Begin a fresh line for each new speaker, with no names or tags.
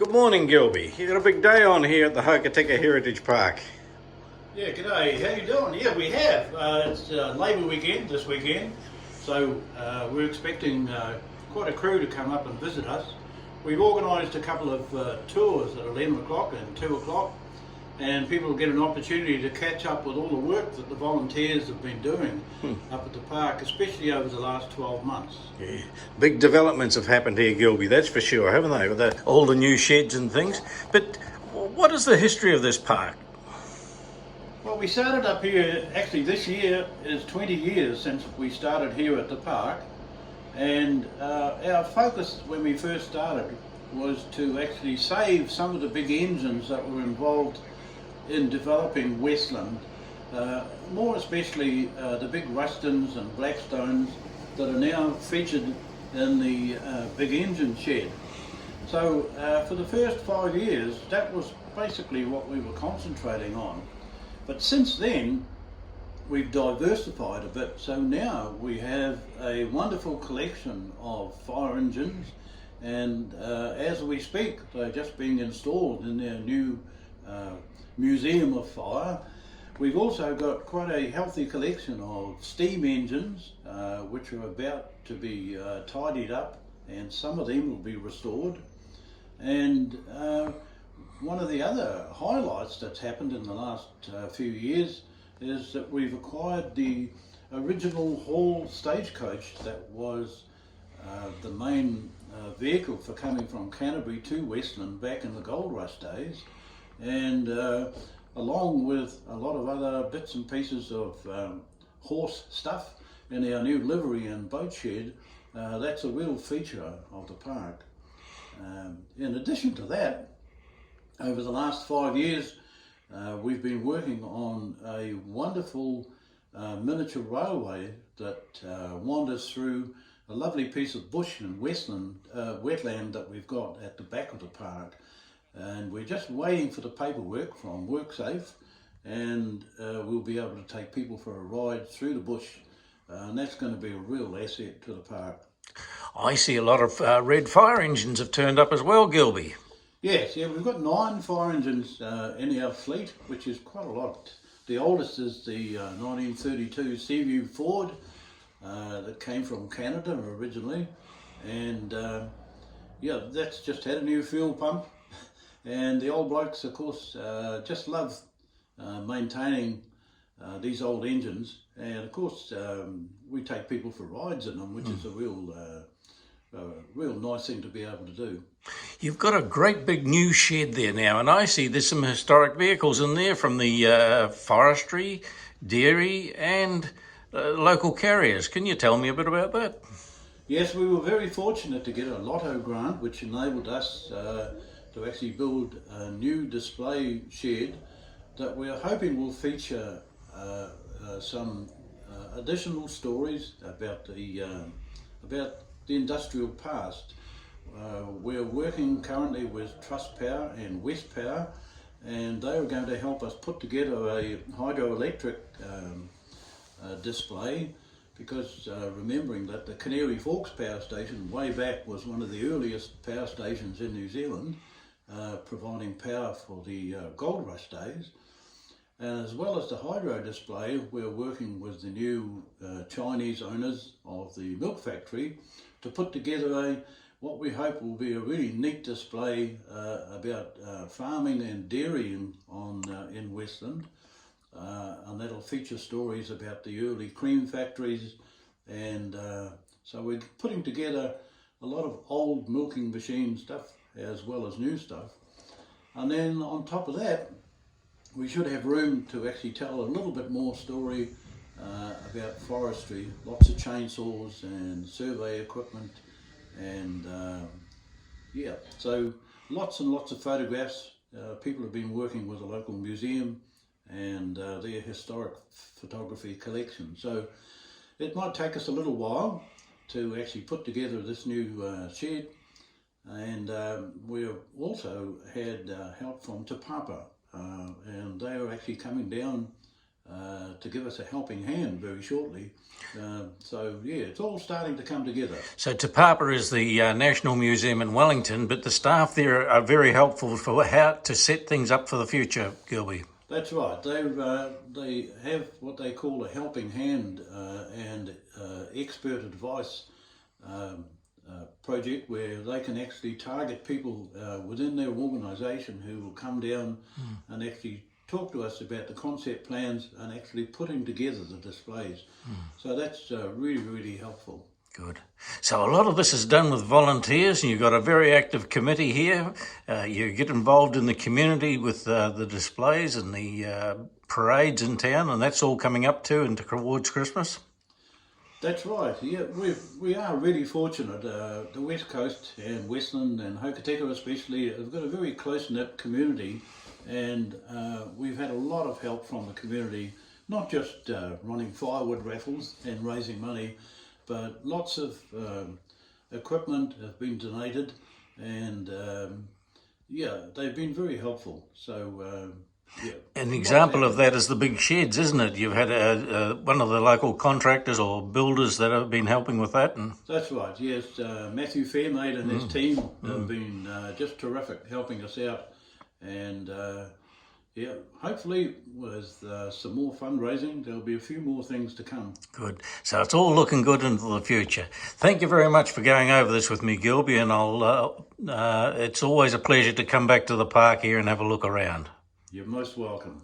Good morning, Gilby. You got a big day on here at the Hokitika Heritage Park.
Yeah, g'day. How you doing? Yeah, we have. It's Labour weekend this weekend, so we're expecting quite a crew to come up and visit us. We've organised a couple of tours at 11 o'clock and 2 o'clock, and people will get an opportunity to catch up with all the work that the volunteers have been doing up at the park, especially over the last 12 months.
Yeah. Big developments have happened here, Gilby, that's for sure, haven't they? With all the new sheds and things. But what is the history of this park?
Well, we started up here, actually this year is 20 years since we started here at the park, and our focus when we first started was to actually save some of the big engines that were involved in developing Westland, more especially the big Rustons and Blackstones that are now featured in the big engine shed. So for the first 5 years that was basically what we were concentrating on. But since then, we've diversified a bit, so now we have a wonderful collection of fire engines, and as we speak, they're just being installed in their new Museum of Fire. We've also got quite a healthy collection of steam engines, which are about to be tidied up, and some of them will be restored. And one of the other highlights that's happened in the last few years is that we've acquired the original Hall stagecoach that was the main vehicle for coming from Canterbury to Westland back in the gold rush days, and along with a lot of other bits and pieces of horse stuff in our new livery and boat shed. That's a real feature of the park. In addition to that, over the last 5 years, we've been working on a wonderful miniature railway that wanders through a lovely piece of bush and wetland that we've got at the back of the park. And we're just waiting for the paperwork from WorkSafe, and we'll be able to take people for a ride through the bush, and that's going to be a real asset to the park.
I see a lot of red fire engines have turned up as well, Gilby.
Yes, yeah, we've got 9 fire engines in our fleet, which is quite a lot. The oldest is the 1932 Seaview Ford that came from Canada originally, and yeah, that's just had a new fuel pump. And the old blokes, of course, just love maintaining these old engines, and of course we take people for rides in them, which is a real nice thing to be able to do.
You've got a great big new shed there now, and I see there's some historic vehicles in there from the forestry, dairy and local carriers. Can you tell me a bit about that?
Yes, we were very fortunate to get a lotto grant which enabled us to actually build a new display shed that we're hoping will feature some additional stories about the industrial past. We're working currently with Trust Power and West Power, and they are going to help us put together a hydroelectric display, because remembering that the Canary Forks power station way back was one of the earliest power stations in New Zealand, providing power for the gold rush days. And as well as the hydro display, we're working with the new Chinese owners of the milk factory to put together what we hope will be a really neat display about farming and dairying in Westland, and that'll feature stories about the early cream factories, and so we're putting together a lot of old milking machine stuff as well as new stuff. And then on top of that, we should have room to actually tell a little bit more story about forestry, lots of chainsaws and survey equipment, and yeah, so lots and lots of photographs. People have been working with a local museum and their historic photography collection. So it might take us a little while to actually put together this new shed. And we've also had help from Te Papa, and they are actually coming down to give us a helping hand very shortly. So yeah, it's all starting to come together.
So Te Papa is the National Museum in Wellington, but the staff there are very helpful for how to set things up for the future, Gilby.
That's right. They have what they call a helping hand and expert advice project, where they can actually target people within their organisation who will come down and actually talk to us about the concept plans and actually putting together the displays. So that's really, really helpful.
Good. So a lot of this is done with volunteers, and you've got a very active committee here. You get involved in the community with the displays and the parades in town, and that's all coming up to and towards Christmas.
That's right. Yeah, we are really fortunate. The West Coast and Westland and Hokitika especially have got a very close-knit community, and we've had a lot of help from the community, not just running firewood raffles and raising money, but lots of equipment have been donated, and yeah, they've been very helpful. So yeah.
An example of that is the big sheds, isn't it? You've had one of the local contractors or builders that have been helping with that. And
that's right, yes. Matthew Fairmaid and his team have been just terrific, helping us out. And yeah, hopefully with some more fundraising, there'll be a few more things to come.
Good. So it's all looking good into the future. Thank you very much for going over this with me, Gilby, and it's always a pleasure to come back to the park here and have a look around.
You're most welcome.